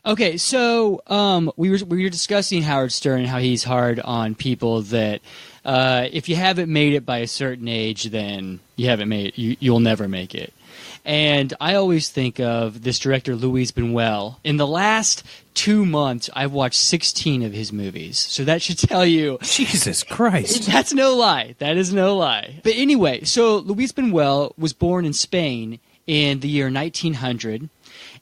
Okay, so we were discussing Howard Stern and how he's hard on people that if you haven't made it by a certain age, then you haven't made it. You'll never make it. And I always think of this director, Luis Buñuel. In the last 2 months, I've watched 16 of his movies. So that should tell you... Jesus Christ. That's no lie. That is no lie. But anyway, so Luis Buñuel was born in Spain in the year 1900,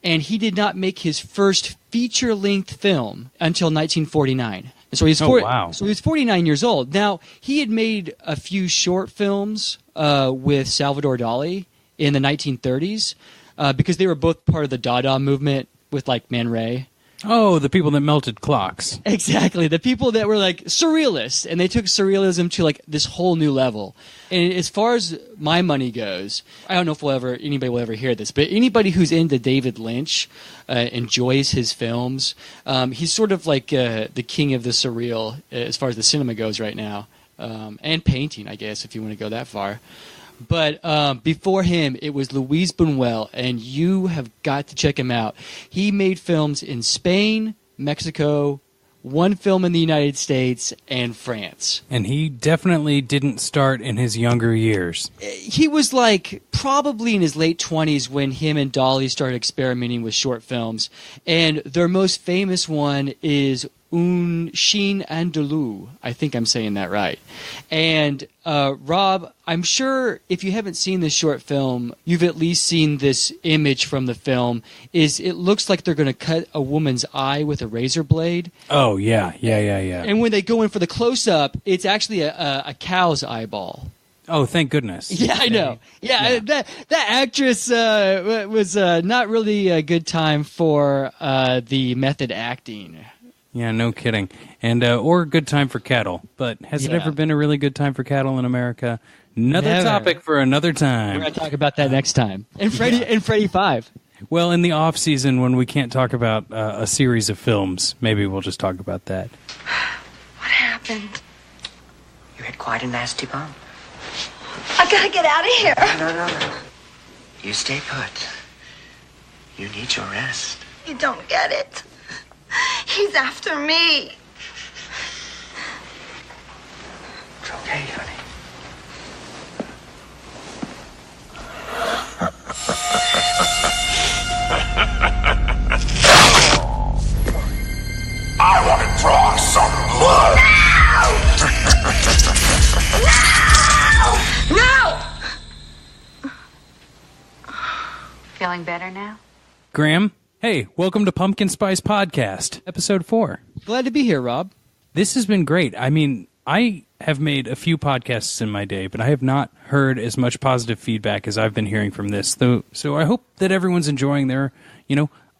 and he did not make his first feature-length film until 1949. And so so he was 49 years old. Now, he had made a few short films with Salvador Dali in the 1930s because they were both part of the Dada movement with, like, Man Ray. Oh, the people that melted clocks. Exactly. The people that were, like, surrealists, and they took surrealism to, like, this whole new level. And as far as my money goes, I don't know if anybody will ever hear this, but anybody who's into David Lynch enjoys his films. He's sort of like the king of the surreal as far as the cinema goes right now, and painting, I guess, if you want to go that far. But before him, it was Luis Buñuel, and you have got to check him out. He made films in Spain, Mexico, one film in the United States, and France. And he definitely didn't start in his younger years. He was like probably in his late 20s when him and Dali started experimenting with short films. And their most famous one is Un Chien Andalou. I think I'm saying that right. And Rob, I'm sure if you haven't seen this short film, you've at least seen this image from the film. It looks like they're going to cut a woman's eye with a razor blade. Oh, yeah. And when they go in for the close-up, it's actually a cow's eyeball. Oh, thank goodness. Yeah, I know. Yeah. That actress was not really a good time for the method acting. Yeah, no kidding. And or good time for cattle. But has it ever been a really good time for cattle in America? Another topic for another time. We're going to talk about that next time. And Freddy 5. Well, in the off season when we can't talk about a series of films, maybe we'll just talk about that. What happened? You had quite a nasty bump. I gotta get out of here. No. You stay put. You need your rest. You don't get it. He's after me. It's okay, honey. I want to draw some blood. No! Feeling better now? Graham, hey, welcome to Pumpkin Spice Podcast, Episode 4. Glad to be here, Rob. This has been great. I mean, I have made a few podcasts in my day, but I have not heard as much positive feedback as I've been hearing from this. So I hope that everyone's enjoying their,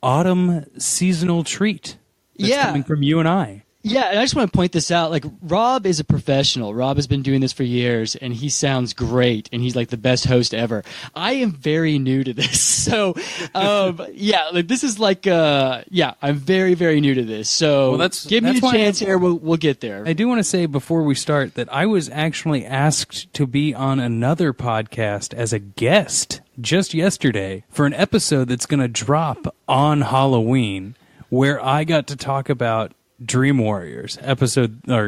autumn seasonal treat that's coming from you and I. Yeah, and I just want to point this out. Like, Rob is a professional. Rob has been doing this for years, and he sounds great, and he's like the best host ever. I am very new to this, so this is like, I'm very, very new to this. So give me a chance here. We'll get there. I do want to say before we start that I was actually asked to be on another podcast as a guest just yesterday for an episode that's going to drop on Halloween, where I got to talk about Dream Warriors,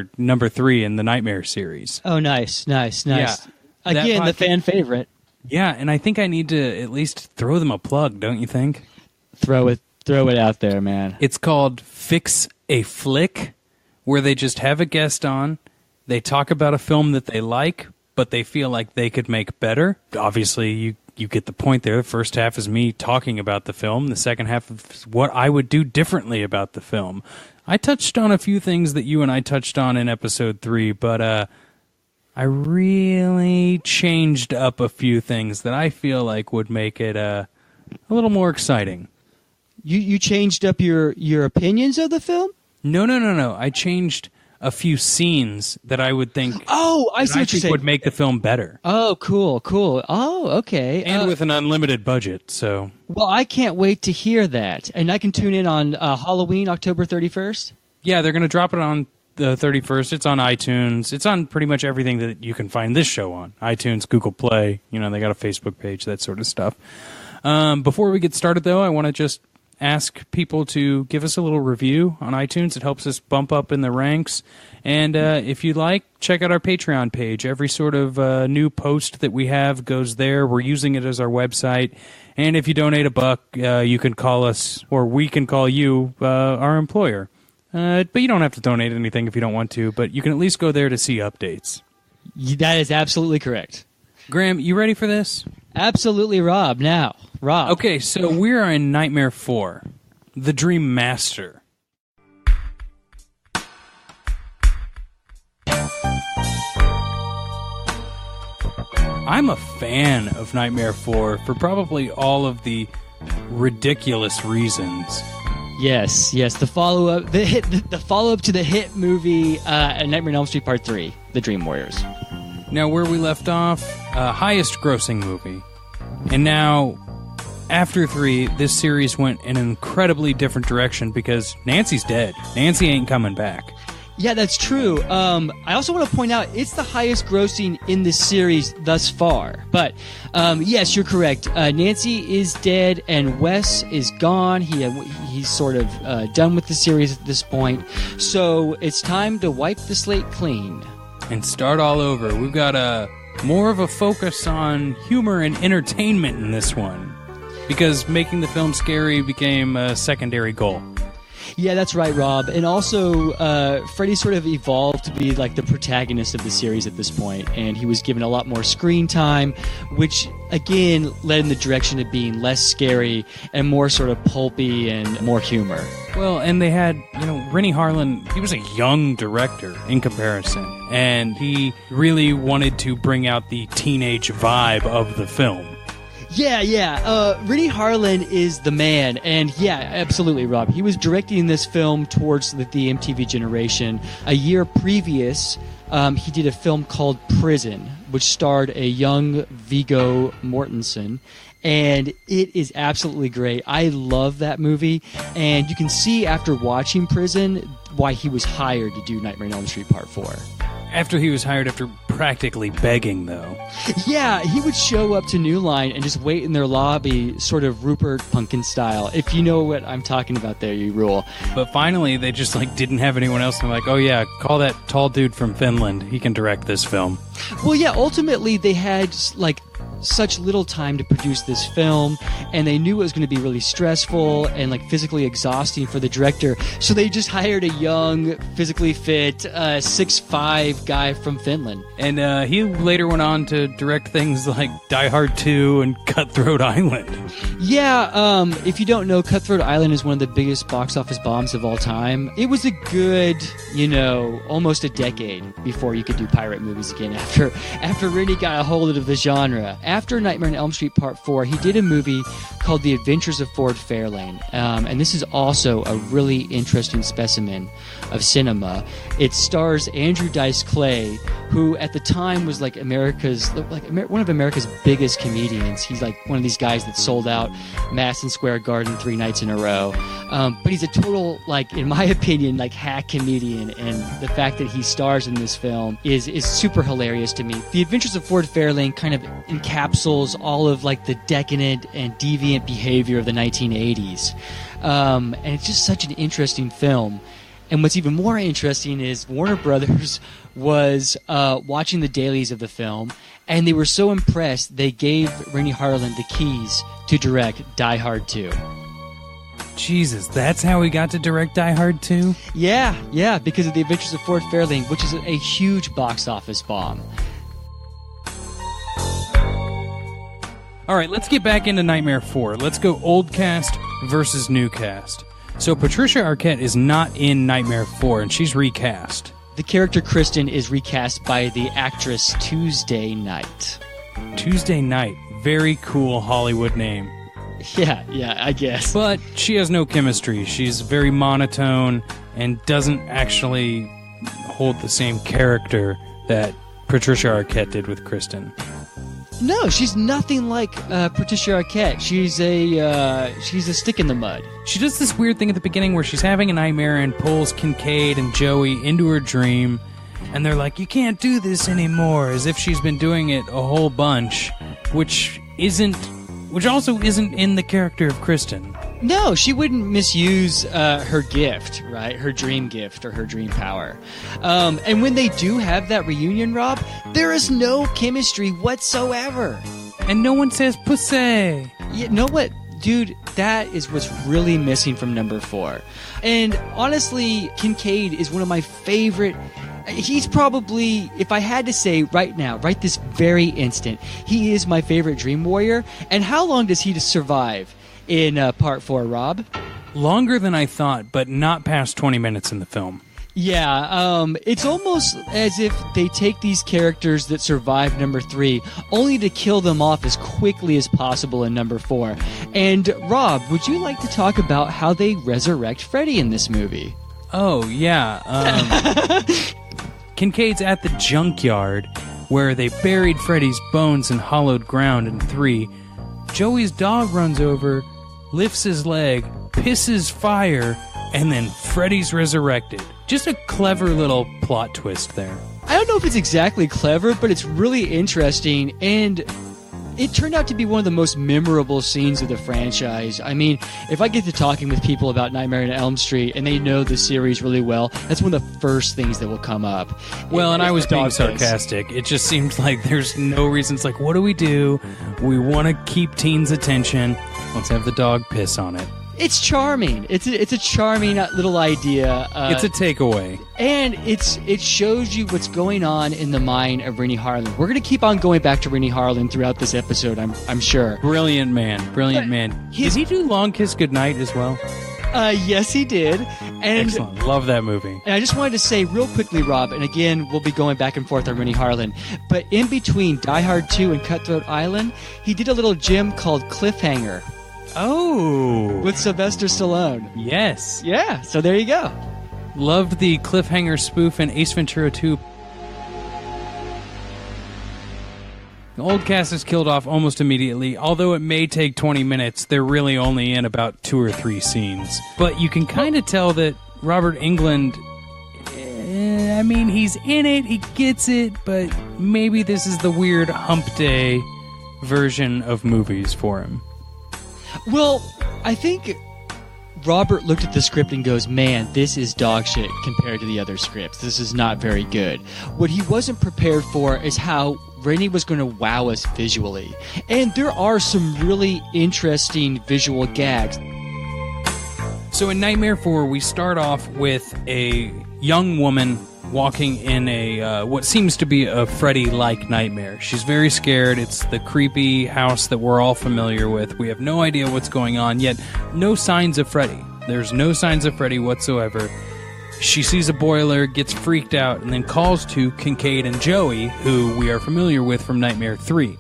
number 3 in the Nightmare series. Oh, nice. Yeah, again, the fan favorite. Yeah, and I think I need to at least throw them a plug, don't you think? Throw it out there, man. It's called Fix a Flick, where they just have a guest on. They talk about a film that they like, but they feel like they could make better. Obviously, you get the point there. The first half is me talking about the film. The second half is what I would do differently about the film. I touched on a few things that you and I touched on in episode 3, but I really changed up a few things that I feel like would make it a little more exciting. You changed up your opinions of the film? No. I changed a few scenes that I would think I see what you're saying. Would make the film better. Oh, cool. Oh, okay. And with an unlimited budget, so... Well, I can't wait to hear that. And I can tune in on Halloween, October 31st? Yeah, they're going to drop it on the 31st. It's on iTunes. It's on pretty much everything that you can find this show on. iTunes, Google Play. They got a Facebook page, that sort of stuff. Before we get started, though, I want to just ask people to give us a little review on iTunes. It helps us bump up in the ranks. And if you'd like, check out our Patreon page. Every sort of new post that we have goes there. We're using it as our website. And if you donate $1, you can call us, or we can call you, our employer. But you don't have to donate anything if you don't want to, but you can at least go there to see updates. That is absolutely correct. Graham, you ready for this? Absolutely, Rob. Now, Rob. Okay, so we are in Nightmare 4, The Dream Master. I'm a fan of Nightmare 4 for probably all of the ridiculous reasons. Yes. The follow-up, the follow-up to the hit movie Nightmare on Elm Street Part 3, The Dream Warriors. Now, where we left off, highest grossing movie. And now, after 3, this series went in an incredibly different direction because Nancy's dead. Nancy ain't coming back. Yeah, that's true. I also want to point out it's the highest grossing in this series thus far. But yes, you're correct. Nancy is dead and Wes is gone. He's sort of done with the series at this point. So it's time to wipe the slate clean. And start all over. We've got more of a focus on humor and entertainment in this one. Because making the film scary became a secondary goal. Yeah, that's right, Rob. And also, Freddy sort of evolved to be like the protagonist of the series at this point, and he was given a lot more screen time, which again led in the direction of being less scary and more sort of pulpy and more humor. Well, and they had, Renny Harlin, he was a young director in comparison, and he really wanted to bring out the teenage vibe of the film. Yeah. Renny Harlin is the man, and yeah, absolutely, Rob. He was directing this film towards the MTV generation. A year previous, he did a film called Prison, which starred a young Viggo Mortensen, and it is absolutely great. I love that movie, and you can see after watching Prison why he was hired to do Nightmare on Elm Street Part 4. After he was hired after practically begging, though. Yeah, he would show up to New Line and just wait in their lobby, sort of Rupert Punkin style. If you know what I'm talking about there, you rule. But finally, they just didn't have anyone else. And they're like, oh yeah, call that tall dude from Finland. He can direct this film. Well, yeah, ultimately they had such little time to produce this film, and they knew it was going to be really stressful and physically exhausting for the director, so they just hired a young, physically fit 6'5" guy from Finland. And he later went on to direct things like Die Hard 2 and Cutthroat Island. Yeah, if you don't know, Cutthroat Island is one of the biggest box office bombs of all time. It was a good, almost a decade before you could do pirate movies again after Renny got a hold of the genre. After Nightmare on Elm Street Part 4, he did a movie called The Adventures of Ford Fairlane. And this is also a really interesting specimen of cinema. It stars Andrew Dice Clay, who at the time was one of America's biggest comedians. He's one of these guys that sold out Madison Square Garden 3 nights in a row. But he's a total, in my opinion, hack comedian. And the fact that he stars in this film is super hilarious to me. The Adventures of Ford Fairlane kind of encapsulates all of the decadent and deviant behavior of the 1980s. And it's just such an interesting film. And what's even more interesting is Warner Brothers was watching the dailies of the film, and they were so impressed they gave Renny Harlin the keys to direct Die Hard 2. Jesus, that's how he got to direct Die Hard 2? Yeah, because of The Adventures of Ford Fairlane, which is a huge box office bomb. All right, let's get back into Nightmare 4. Let's go old cast versus new cast. So Patricia Arquette is not in Nightmare 4, and she's recast. The character Kristen is recast by the actress Tuesday Knight. Tuesday Knight. Very cool Hollywood name. Yeah, I guess. But she has no chemistry. She's very monotone and doesn't actually hold the same character that Patricia Arquette did with Kristen. No, she's nothing like Patricia Arquette. She's a stick in the mud. She does this weird thing at the beginning where she's having a nightmare and pulls Kincaid and Joey into her dream, and they're like, you can't do this anymore, as if she's been doing it a whole bunch, which also isn't in the character of Kristen. No, she wouldn't misuse her gift, right? Her dream gift or her dream power. And when they do have that reunion, Rob, there is no chemistry whatsoever. And no one says pussy. You know what? Dude, that is what's really missing from number 4. And honestly, Kincaid is one of my favorite. He's probably, if I had to say right now, right this very instant, he is my favorite Dream Warrior. And how long does he survive in part 4, Rob? Longer than I thought, but not past 20 minutes in the film. Yeah, it's almost as if they take these characters that survived number 3 only to kill them off as quickly as possible in number 4. And Rob, would you like to talk about how they resurrect Freddy in this movie? Oh, yeah. Kincaid's at the junkyard where they buried Freddy's bones in hollowed ground in 3. Joey's dog runs over, lifts his leg, pisses fire, and then Freddy's resurrected. Just a clever little plot twist there. I don't know if it's exactly clever, but it's really interesting, and it turned out to be one of the most memorable scenes of the franchise. I mean, if I get to talking with people about Nightmare on Elm Street and they know the series really well, that's one of the first things that will come up. Well, and I was being sarcastic. It just seems like there's no reason. It's like, what do? We want to keep teens' attention. Let's have the dog piss on it. It's charming. It's a charming little idea. It's a takeaway. And it shows you what's going on in the mind of Renny Harlin. We're going to keep on going back to Renny Harlin throughout this episode, I'm sure. Brilliant man. Did he do Long Kiss Goodnight as well? Yes, he did. And excellent. Love that movie. And I just wanted to say real quickly, Rob, and again, we'll be going back and forth on Renny Harlin, but in between Die Hard 2 and Cutthroat Island, he did a little gem called Cliffhanger. Oh. With Sylvester Stallone. Yes. Yeah, so there you go. Loved the Cliffhanger spoof in Ace Ventura 2. The old cast is killed off almost immediately. Although it may take 20 minutes, they're really only in about 2 or 3 scenes. But you can kind of tell that Robert Englund, I mean, he's in it, he gets it, but maybe this is the weird hump day version of movies for him. Well, I think Robert looked at the script and goes, man, this is dog shit compared to the other scripts. This is not very good. What he wasn't prepared for is how Renny was going to wow us visually. And there are some really interesting visual gags. So in Nightmare 4, we start off with a young woman walking in a what seems to be a Freddy-like nightmare. She's very scared. It's the creepy house that we're all familiar with. We have no idea what's going on, yet no signs of Freddy. There's no signs of Freddy whatsoever. She sees a boiler, gets freaked out, and then calls to Kincaid and Joey, who we are familiar with from Nightmare 3.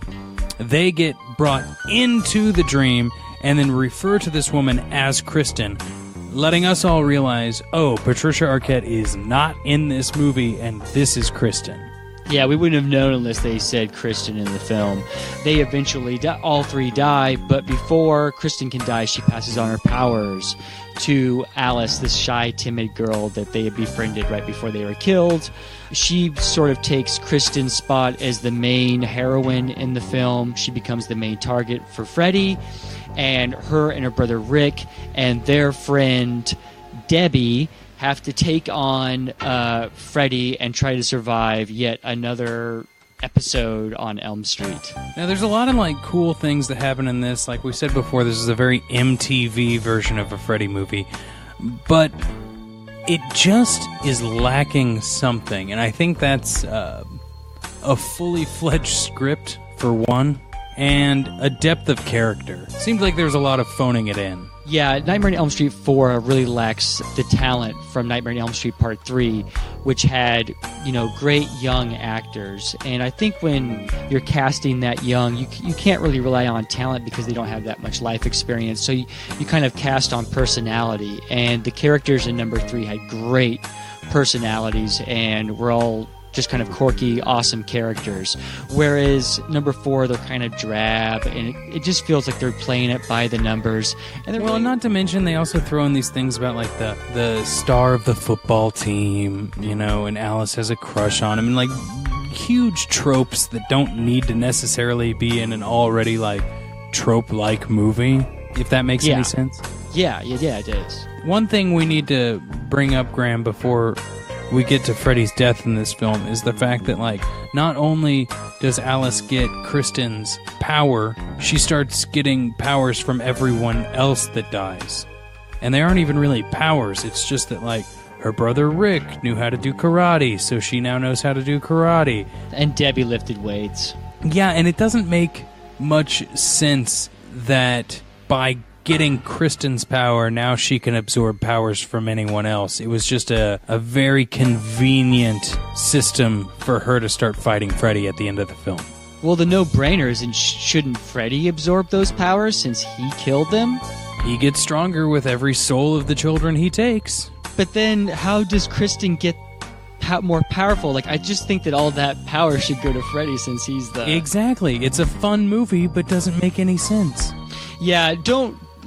They get brought into the dream and then refer to this woman as Kristen, letting us all realize, oh, Patricia Arquette is not in this movie, and this is Kristen. Yeah, we wouldn't have known unless they said Kristen in the film. They eventually, all 3 die, but before Kristen can die, she passes on her powers to Alice, this shy, timid girl that they had befriended right before they were killed. She sort of takes Kristen's spot as the main heroine in the film. She becomes the main target for Freddy. And her and her brother Rick and their friend Debbie have to take on Freddy and try to survive yet another episode on Elm Street. Now, there's a lot of cool things that happen in this. Like we said before, this is a very MTV version of a Freddy movie, but it just is lacking something, and I think that's a fully fledged script for one. And a depth of character. Seems like there's a lot of phoning it in. Yeah, Nightmare on Elm Street 4 really lacks the talent from Nightmare on Elm Street Part 3, which had, great young actors. And I think when you're casting that young, you can't really rely on talent because they don't have that much life experience. So you kind of cast on personality. And the characters in number 3 had great personalities and were all just kind of quirky, awesome characters. Whereas number 4, they're kind of drab, and it just feels like they're playing it by the numbers. And well, not to mention they also throw in these things about the star of the football team, and Alice has a crush on him, and huge tropes that don't need to necessarily be in an already trope-like movie, if that makes any sense. Yeah, it is. One thing we need to bring up, Graham, before we get to Freddy's death in this film is the fact that, like, not only does Alice get Kristen's power, she starts getting powers from everyone else that dies. And they aren't even really powers. It's just that, like, her brother Rick knew how to do karate, so she now knows how to do karate. And Debbie lifted weights. Yeah, and it doesn't make much sense that by getting Kristen's power, now she can absorb powers from anyone else. It was just a very convenient system for her to start fighting Freddy at the end of the film. Well, the no-brainer is, shouldn't Freddy absorb those powers since he killed them? He gets stronger with every soul of the children he takes. But then how does Kristen get more powerful? Like, I just think that all that power should go to Freddy since he's the... Exactly. It's a fun movie, but doesn't make any sense. Yeah,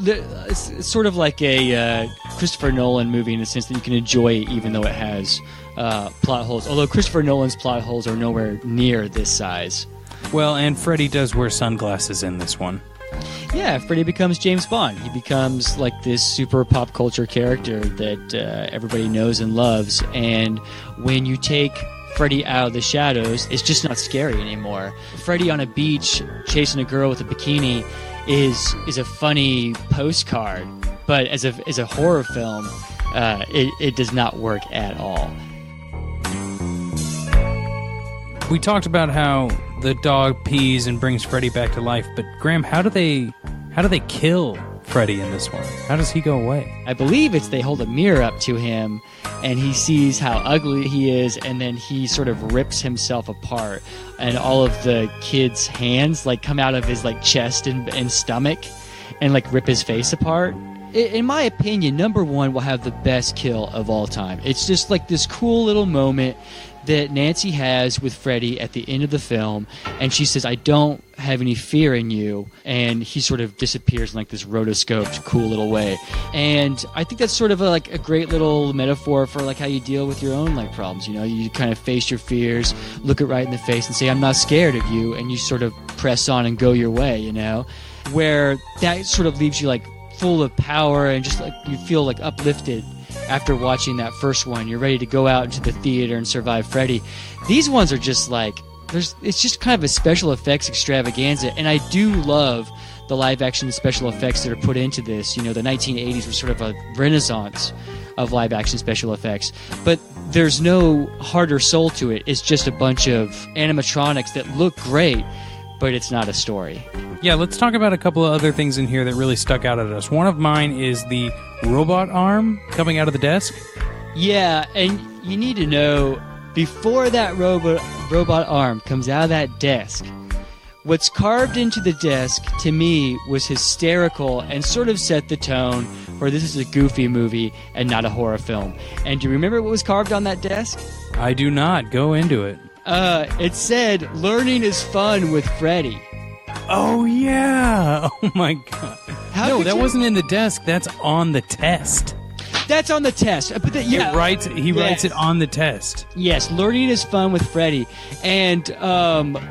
it's sort of like a Christopher Nolan movie in the sense that you can enjoy it even though it has plot holes. Although Christopher Nolan's plot holes are nowhere near this size. Well, and Freddy does wear sunglasses in this one. Yeah, Freddy becomes James Bond. He becomes like this super pop culture character that everybody knows and loves. And when you take Freddy out of the shadows, it's just not scary anymore. Freddy on a beach chasing a girl with a bikini is a funny postcard, but as a horror film, it does not work at all. We talked about how the dog pees and brings Freddy back to life, but Graham, how do they kill Freddy in this one? How does he go away? I believe they hold a mirror up to him, and he sees how ugly he is, and then he sort of rips himself apart, and all of the kids' hands like come out of his like chest and stomach, and like rip his face apart. In my opinion, number one will have the best kill of all time. It's just like this cool little moment that Nancy has with Freddy at the end of the film, and she says, "I don't have any fear in you," and he sort of disappears in like this rotoscoped cool little way. And I think that's sort of a great little metaphor for like how you deal with your own like problems. You know, you kind of face your fears, look it right in the face and say, "I'm not scared of you," and you sort of press on and go your way, you know, where that sort of leaves you like full of power and just like you feel like uplifted after watching that first one. You're ready to go out into the theater and survive Freddy. These ones are just like, it's just kind of a special effects extravaganza, and I do love the live action special effects that are put into this. You know, the 1980s was sort of a renaissance of live action special effects, but there's no heart or soul to it. It's just a bunch of animatronics that look great, but it's not a story. Yeah, let's talk about a couple of other things in here that really stuck out at us. One of mine is the robot arm coming out of the desk. Yeah, and you need to know, before that robot arm comes out of that desk, what's carved into the desk, to me, was hysterical and sort of set the tone for this is a goofy movie and not a horror film. And do you remember what was carved on that desk? I do not. Go into it. It said, "Learning is fun with Freddy." Oh, yeah. Oh, my God. No, that wasn't in the desk. That's on the test. That's on the test. But yeah, He writes it on the test. Yes, learning is fun with Freddy. And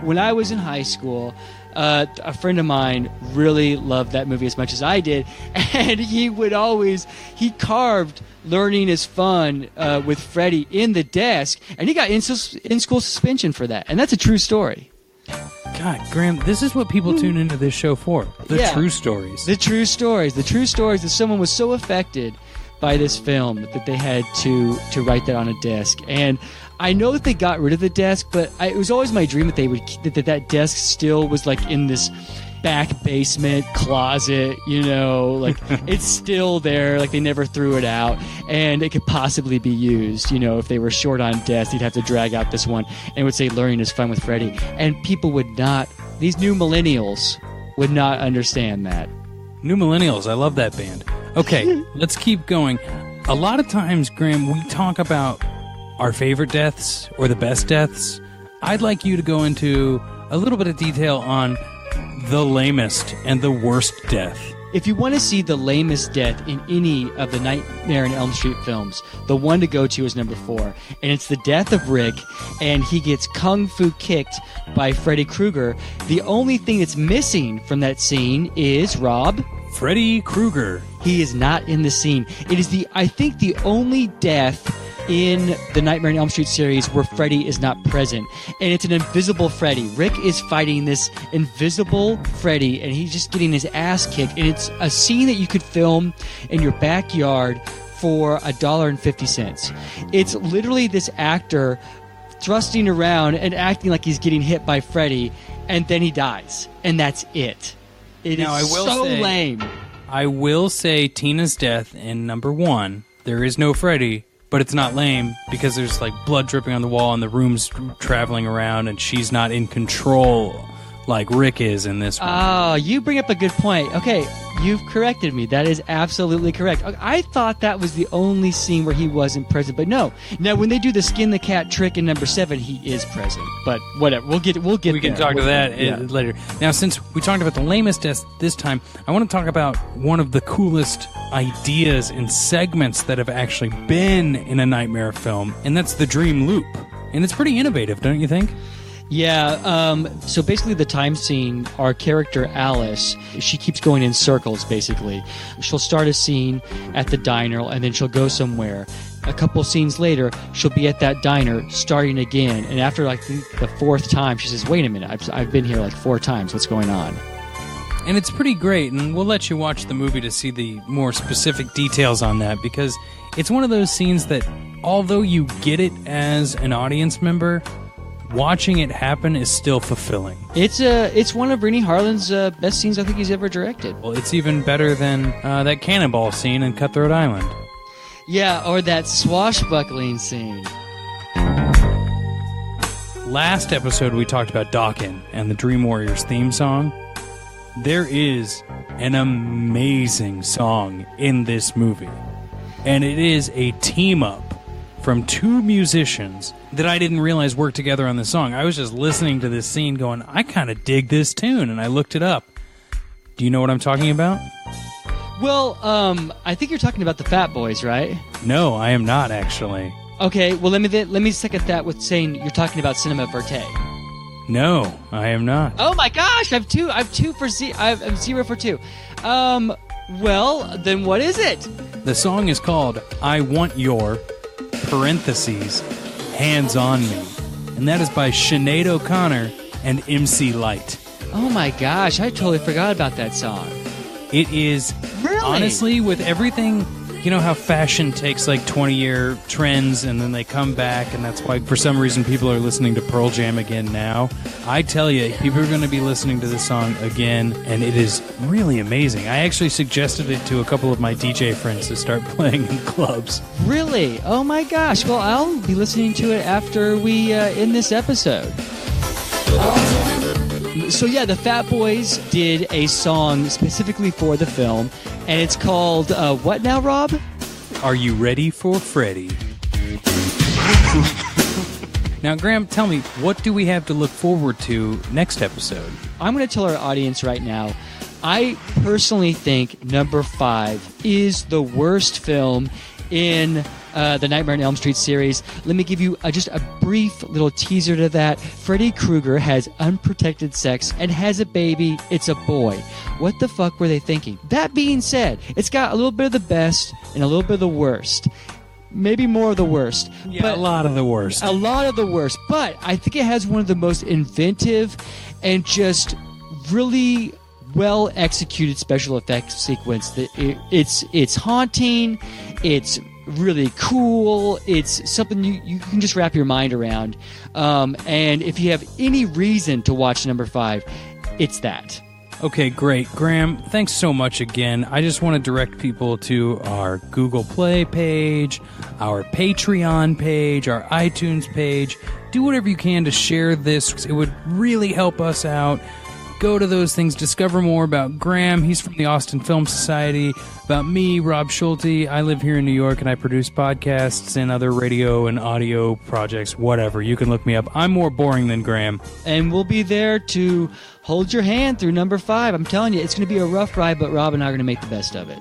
when I was in high school, a friend of mine really loved that movie as much as I did. And he carved learning is fun with Freddy in the desk. And he got in-school suspension for that. And that's a true story. God, Graham, this is what people tune into this show for. The true stories. The true stories. The true stories that someone was so affected by this film that they had to write that on a desk. And I know that they got rid of the desk, but it was always my dream that that desk still was like in this back basement closet, you know, like it's still there, like they never threw it out, and it could possibly be used. You know, if they were short on desks, you'd have to drag out this one and it would say learning is fun with Freddy, and people would not, these new millennials would not understand that. New Millennials, I love that band. Okay, let's keep going. A lot of times, Graham, we talk about our favorite deaths or the best deaths. I'd like you to go into a little bit of detail on the lamest and the worst death. If you want to see the lamest death in any of the Nightmare on Elm Street films, the one to go to is number 4. And it's the death of Rick, and he gets kung fu kicked by Freddy Krueger. The only thing that's missing from that scene is, Rob? Freddy Krueger. He is not in the scene. It is I think the only death in the Nightmare on Elm Street series where Freddy is not present. And it's an invisible Freddy. Rick is fighting this invisible Freddy, and he's just getting his ass kicked. And it's a scene that you could film in your backyard for $1.50. It's literally this actor thrusting around and acting like he's getting hit by Freddy, and then he dies. And that's it. It is so lame. I will say Tina's death in number 1, there is no Freddy, but it's not lame because there's like blood dripping on the wall and the room's traveling around and she's not in control like Rick is in this one. Oh, you bring up a good point. Okay, you've corrected me. That is absolutely correct. I thought that was the only scene where he wasn't present, but no. Now, when they do the skin the cat trick in number 7, he is present. But whatever, we'll get. We can talk to that later. Now, since we talked about the lamest death this time, I want to talk about one of the coolest ideas and segments that have actually been in a nightmare film, and that's the dream loop. And it's pretty innovative, don't you think? Yeah, so basically the time scene, our character Alice, she keeps going in circles, basically. She'll start a scene at the diner, and then she'll go somewhere. A couple scenes later, she'll be at that diner, starting again. And after, like, the 4th time, she says, wait a minute, I've been here, like, 4 times. What's going on? And it's pretty great, and we'll let you watch the movie to see the more specific details on that, because it's one of those scenes that, although you get it as an audience member, watching it happen is still fulfilling. It's one of Renny Harlin's best scenes I think he's ever directed. Well, it's even better than that cannonball scene in Cutthroat Island. Yeah, or that swashbuckling scene. Last episode we talked about Dawkins and the Dream Warriors theme song. There is an amazing song in this movie. And it is a team-up from 2 musicians that I didn't realize worked together on the song. I was just listening to this scene going, I kind of dig this tune, and I looked it up. Do you know what I'm talking about? Well, I think you're talking about the Fat Boys, right? No, I am not, actually. Okay, well, let me second that with saying you're talking about Cinema Verte. No, I am not. Oh my gosh, I'm 0 for 2. Well, then what is it? The song is called I Want Your... parentheses, Hands on Me. And that is by Sinead O'Connor and MC Light. Oh my gosh, I totally forgot about that song. It is, really? Honestly, with everything, you know how fashion takes like 20-year trends and then they come back, and that's why for some reason people are listening to Pearl Jam again now. I tell you, people are going to be listening to this song again, and it is really amazing. I actually suggested it to a couple of my DJ friends to start playing in clubs. Really? Oh my gosh. Well, I'll be listening to it after we end this episode. So yeah, the Fat Boys did a song specifically for the film, and it's called, what now, Rob? Are You Ready for Freddy? Now, Graham, tell me, what do we have to look forward to next episode? I'm going to tell our audience right now, I personally think number 5 is the worst film in the Nightmare on Elm Street series. Let me give you just a brief little teaser to that. Freddy Krueger has unprotected sex and has a baby. It's a boy. What the fuck were they thinking? That being said, it's got a little bit of the best and a little bit of the worst. Maybe more of the worst. Yeah, but a lot of the worst. A lot of the worst. But I think it has one of the most inventive and just really well executed special effects sequence. That it's haunting. It's really cool. It's something you can just wrap your mind around. And if you have any reason to watch number 5, it's that. Okay, great. Graham, thanks so much again. I just want to direct people to our Google Play page, our Patreon page, our iTunes page. Do whatever you can to share this. It would really help us out. Go to those things. Discover more about Graham. He's from the Austin Film Society. About me, Rob Schulte. I live here in New York, and I produce podcasts and other radio and audio projects, whatever. You can look me up. I'm more boring than Graham. And we'll be there to hold your hand through number 5. I'm telling you, it's going to be a rough ride, but Rob and I are going to make the best of it.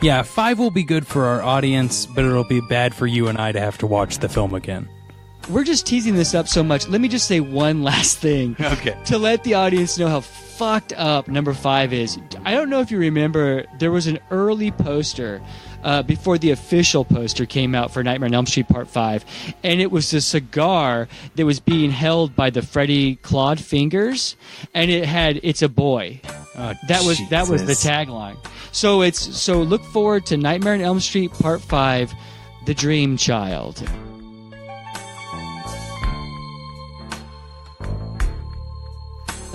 Yeah, 5 will be good for our audience, but it'll be bad for you and I to have to watch the film again. we're just teasing this up so much. Let me just say one last thing. Okay. To let the audience know how fucked up number 5 is. I don't know if you remember, there was an early poster before the official poster came out for Nightmare on Elm Street Part 5, and it was a cigar that was being held by the Freddy clawed fingers, and it had "It's a boy." Oh, That was the tagline. So look forward to Nightmare on Elm Street Part 5, The Dream Child.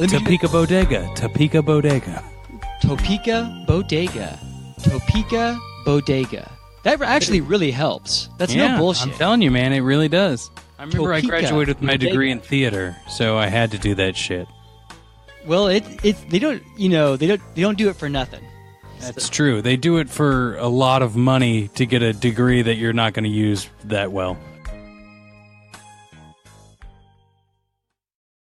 Topeka Bodega. Topeka Bodega. Topeka Bodega. Topeka Bodega. That actually really helps. That's no bullshit. I'm telling you, man, it really does. I remember Topeka I graduated with my Bodega. degree in theater, so I had to do that shit. Well, they don't do it for nothing. That's true. They do it for a lot of money to get a degree that you're not going to use that well.